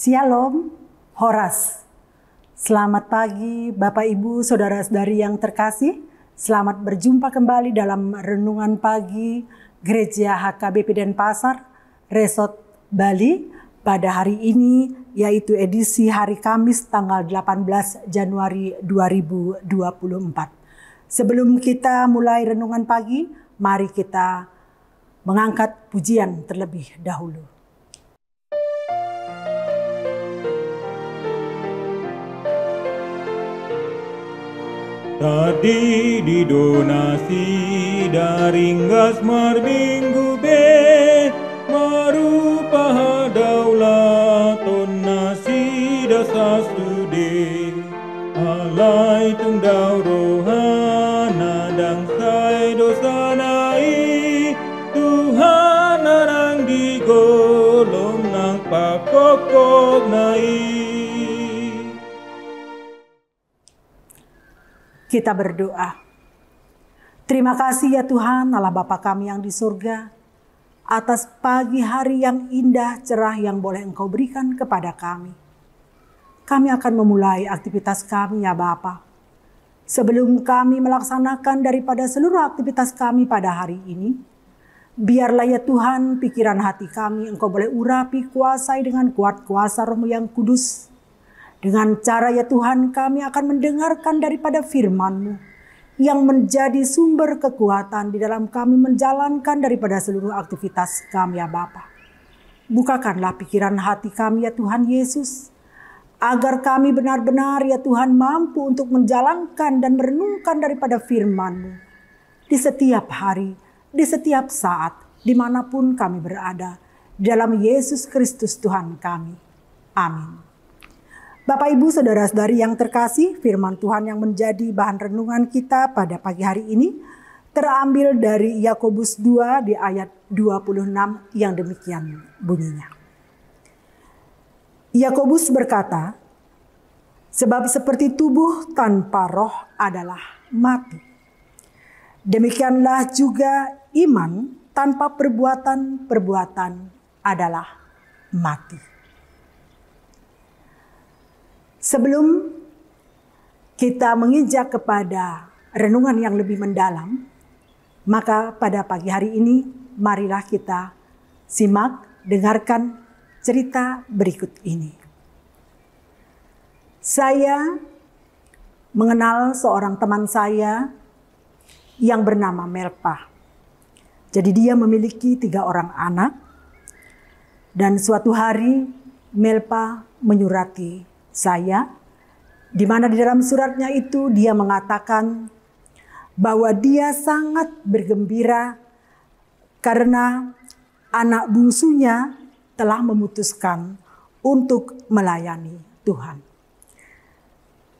Shalom, Horas. Selamat pagi Bapak Ibu, Saudara-saudari yang terkasih. Selamat berjumpa kembali dalam Renungan Pagi Gereja HKBP Denpasar, Resort Bali pada hari ini, yaitu edisi hari Kamis tanggal 18 Januari 2024. Sebelum kita mulai Renungan Pagi, mari kita mengangkat pujian terlebih dahulu. Tadi didonasi dari Ngasmar Minggu be marupa daulat nasi dasa sude alai tungdau rohana dang sai dosa nai Tuhan narang di golong nang pakokok nai. Kita berdoa. Terima kasih ya Tuhan Allah Bapa kami yang di surga, atas pagi hari yang indah cerah yang boleh Engkau berikan kepada kami. Kami akan memulai aktivitas kami ya Bapa. Sebelum kami melaksanakan daripada seluruh aktivitas kami pada hari ini, biarlah ya Tuhan pikiran hati kami Engkau boleh urapi, kuasai dengan kuat kuasa Roh-Mu yang kudus. Dengan cara ya Tuhan kami akan mendengarkan daripada firman-Mu yang menjadi sumber kekuatan di dalam kami menjalankan daripada seluruh aktivitas kami ya Bapa. Bukakanlah pikiran hati kami ya Tuhan Yesus, agar kami benar-benar ya Tuhan mampu untuk menjalankan dan merenungkan daripada firman-Mu di setiap hari, di setiap saat, dimanapun kami berada. Di dalam Yesus Kristus Tuhan kami. Amin. Bapak Ibu Saudara-saudari yang terkasih, firman Tuhan yang menjadi bahan renungan kita pada pagi hari ini terambil dari Yakobus 2 di ayat 26 yang demikian bunyinya. Yakobus berkata, sebab seperti tubuh tanpa roh adalah mati. Demikianlah juga iman tanpa perbuatan-perbuatan adalah mati. Sebelum kita menginjak kepada renungan yang lebih mendalam, maka pada pagi hari ini marilah kita simak, dengarkan cerita berikut ini. Saya mengenal seorang teman saya yang bernama Melpa. Jadi dia memiliki 3 orang anak, dan suatu hari Melpa menyurati saya, di mana di dalam suratnya itu dia mengatakan bahwa dia sangat bergembira karena anak bungsunya telah memutuskan untuk melayani Tuhan.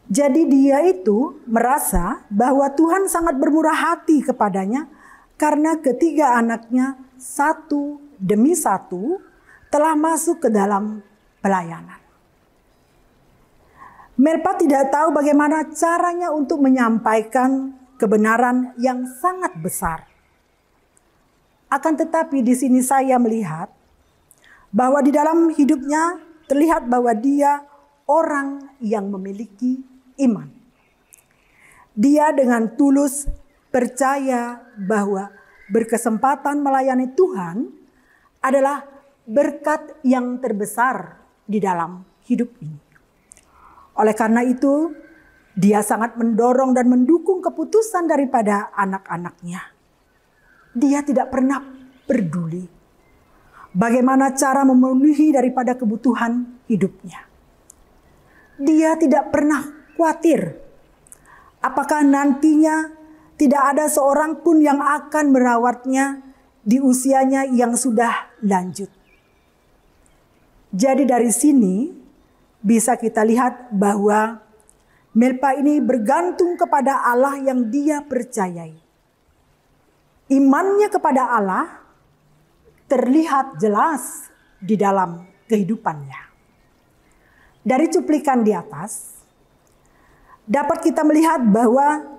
Jadi dia itu merasa bahwa Tuhan sangat bermurah hati kepadanya karena ketiga anaknya satu demi satu telah masuk ke dalam pelayanan. Melpa tidak tahu bagaimana caranya untuk menyampaikan kebenaran yang sangat besar. Akan tetapi di sini saya melihat bahwa di dalam hidupnya terlihat bahwa dia orang yang memiliki iman. Dia dengan tulus percaya bahwa berkesempatan melayani Tuhan adalah berkat yang terbesar di dalam hidup ini. Oleh karena itu, dia sangat mendorong dan mendukung keputusan daripada anak-anaknya. Dia tidak pernah peduli bagaimana cara memenuhi daripada kebutuhan hidupnya. Dia tidak pernah khawatir apakah nantinya tidak ada seorang pun yang akan merawatnya di usianya yang sudah lanjut. Jadi dari sini bisa kita lihat bahwa Melpa ini bergantung kepada Allah yang dia percayai. Imannya kepada Allah terlihat jelas di dalam kehidupannya. Dari cuplikan di atas, dapat kita melihat bahwa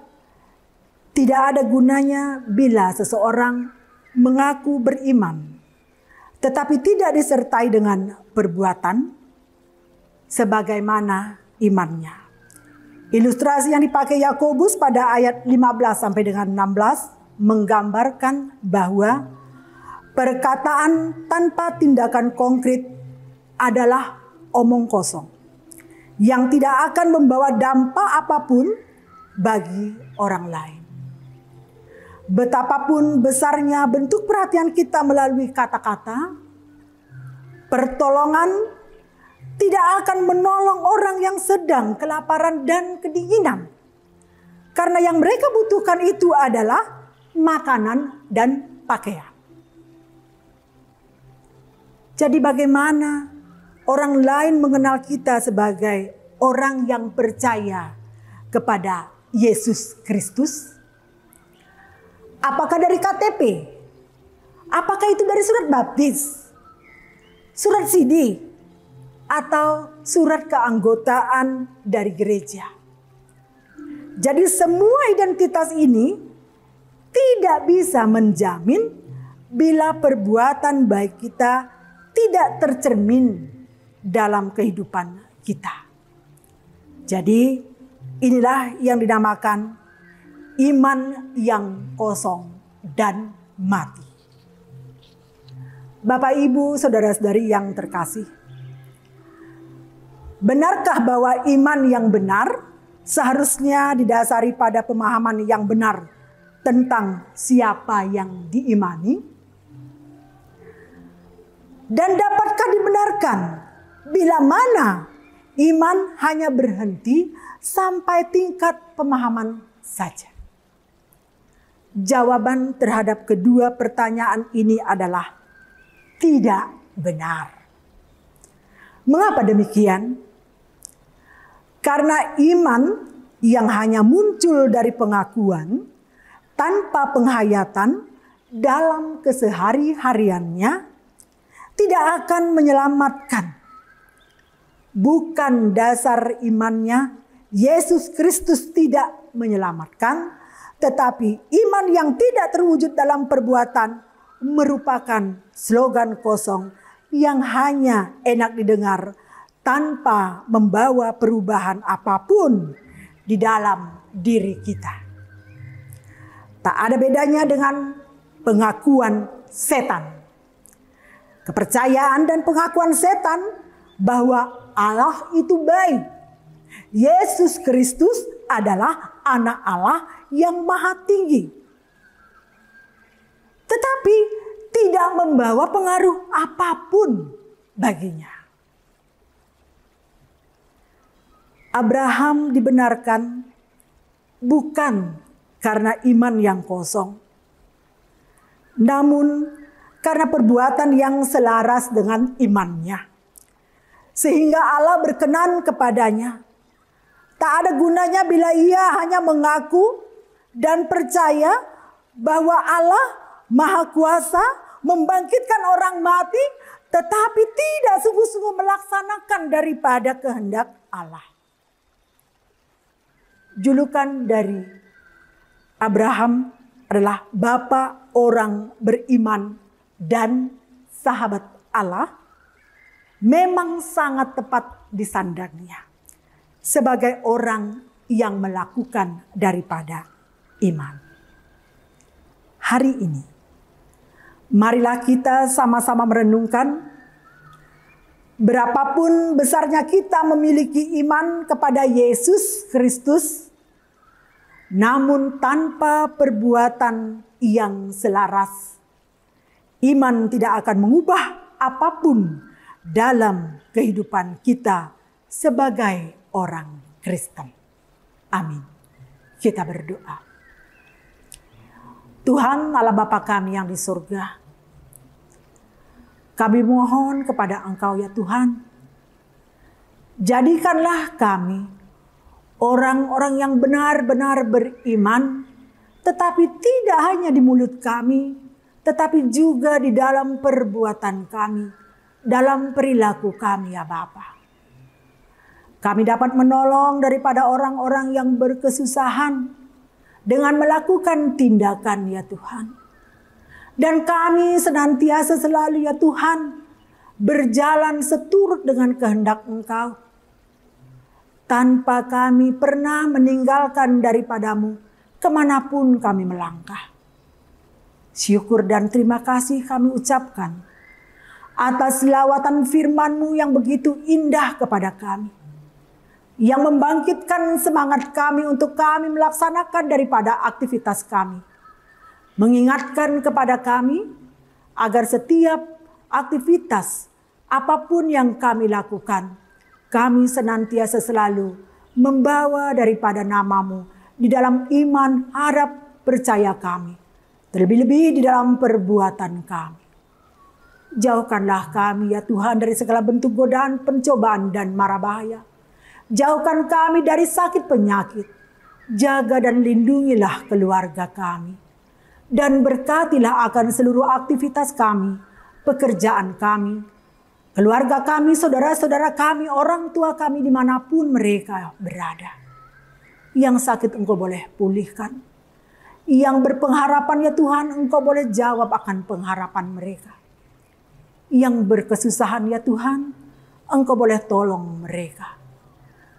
tidak ada gunanya bila seseorang mengaku beriman, tetapi tidak disertai dengan perbuatan, sebagaimana imannya. Ilustrasi yang dipakai Yakobus pada ayat 15 sampai dengan 16 menggambarkan bahwa perkataan tanpa tindakan konkret adalah omong kosong yang tidak akan membawa dampak apapun bagi orang lain. Betapapun besarnya bentuk perhatian kita melalui kata-kata, pertolongan tidak akan menolong orang yang sedang kelaparan dan kedinginan. Karena yang mereka butuhkan itu adalah makanan dan pakaian. Jadi bagaimana orang lain mengenal kita sebagai orang yang percaya kepada Yesus Kristus? Apakah dari KTP? Apakah itu dari surat baptis? Surat CD? Atau surat keanggotaan dari gereja? Jadi semua identitas ini tidak bisa menjamin bila perbuatan baik kita tidak tercermin dalam kehidupan kita. Jadi inilah yang dinamakan iman yang kosong dan mati. Bapak, Ibu, saudara-saudari yang terkasih, benarkah bahwa iman yang benar seharusnya didasari pada pemahaman yang benar tentang siapa yang diimani? Dan dapatkah dibenarkan bila mana iman hanya berhenti sampai tingkat pemahaman saja? Jawaban terhadap kedua pertanyaan ini adalah tidak benar. Mengapa demikian? Karena iman yang hanya muncul dari pengakuan tanpa penghayatan dalam kesehari-hariannya tidak akan menyelamatkan. Bukan dasar imannya Yesus Kristus tidak menyelamatkan, tetapi iman yang tidak terwujud dalam perbuatan merupakan slogan kosong yang hanya enak didengar tanpa membawa perubahan apapun di dalam diri kita. Tak ada bedanya dengan pengakuan setan. Kepercayaan dan pengakuan setan bahwa Allah itu baik. Yesus Kristus adalah anak Allah yang maha tinggi. Tetapi tidak membawa pengaruh apapun baginya. Abraham dibenarkan bukan karena iman yang kosong, namun karena perbuatan yang selaras dengan imannya. Sehingga Allah berkenan kepadanya. Tak ada gunanya bila ia hanya mengaku dan percaya bahwa Allah Maha Kuasa membangkitkan orang mati, tetapi tidak sungguh-sungguh melaksanakan daripada kehendak Allah. Julukan dari Abraham adalah bapa orang beriman dan sahabat Allah, memang sangat tepat disandangnya sebagai orang yang melakukan daripada iman. Hari ini, marilah kita sama-sama merenungkan berapapun besarnya kita memiliki iman kepada Yesus Kristus, namun tanpa perbuatan yang selaras, iman tidak akan mengubah apapun dalam kehidupan kita sebagai orang Kristen. Amin. Kita berdoa. Tuhan Allah Bapa kami yang di surga, kami mohon kepada Engkau ya Tuhan, jadikanlah kami orang-orang yang benar-benar beriman, tetapi tidak hanya di mulut kami, tetapi juga di dalam perbuatan kami, dalam perilaku kami ya Bapa. Kami dapat menolong daripada orang-orang yang berkesusahan dengan melakukan tindakan ya Tuhan. Dan kami senantiasa selalu ya Tuhan berjalan seturut dengan kehendak Engkau. tanpa kami pernah meninggalkan daripadamu kemanapun kami melangkah. Syukur dan terima kasih kami ucapkan atas lawatan firman-Mu yang begitu indah kepada kami, yang membangkitkan semangat kami untuk kami melaksanakan daripada aktivitas kami, mengingatkan kepada kami agar setiap aktivitas apapun yang kami lakukan, kami senantiasa selalu membawa daripada nama-Mu di dalam iman, harap, percaya kami, terlebih-lebih di dalam perbuatan kami. Jauhkanlah kami ya Tuhan dari segala bentuk godaan, pencobaan, dan mara bahaya. Jauhkan kami dari sakit penyakit. Jaga dan lindungilah keluarga kami. Dan berkatilah akan seluruh aktivitas kami, pekerjaan kami, keluarga kami, saudara-saudara kami, orang tua kami dimanapun mereka berada. Yang sakit Engkau boleh pulihkan. Yang berpengharapan ya Tuhan, Engkau boleh jawab akan pengharapan mereka. Yang berkesusahan ya Tuhan, Engkau boleh tolong mereka.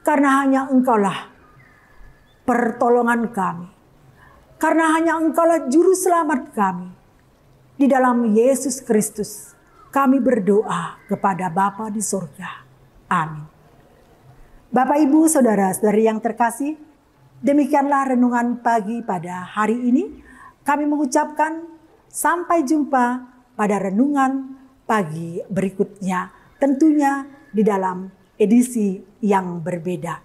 Karena hanya Engkaulah pertolongan kami. Karena hanya Engkaulah juru selamat kami. Di dalam Yesus Kristus kami berdoa kepada Bapa di surga. Amin. Bapak, Ibu, saudara-saudari yang terkasih, demikianlah renungan pagi pada hari ini. Kami mengucapkan sampai jumpa pada renungan pagi berikutnya, tentunya di dalam edisi yang berbeda.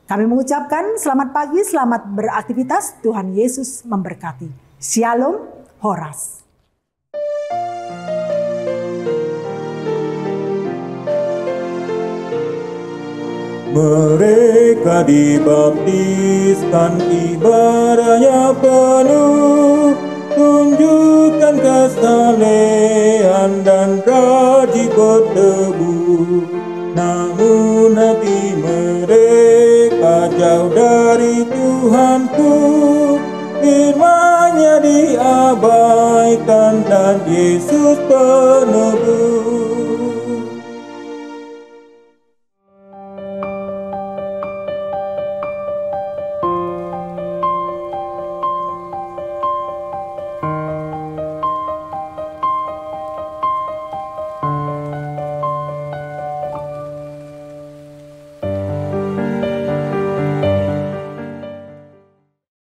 Kami mengucapkan selamat pagi, selamat beraktivitas, Tuhan Yesus memberkati. Shalom, Horas. Mereka dibaptiskan, ibadahnya penuh, tunjukkan kesalehan dan rajin berteduh. Namun hati mereka jauh dari Tuhanku, firman-Nya diabaikan dan Yesus penebus.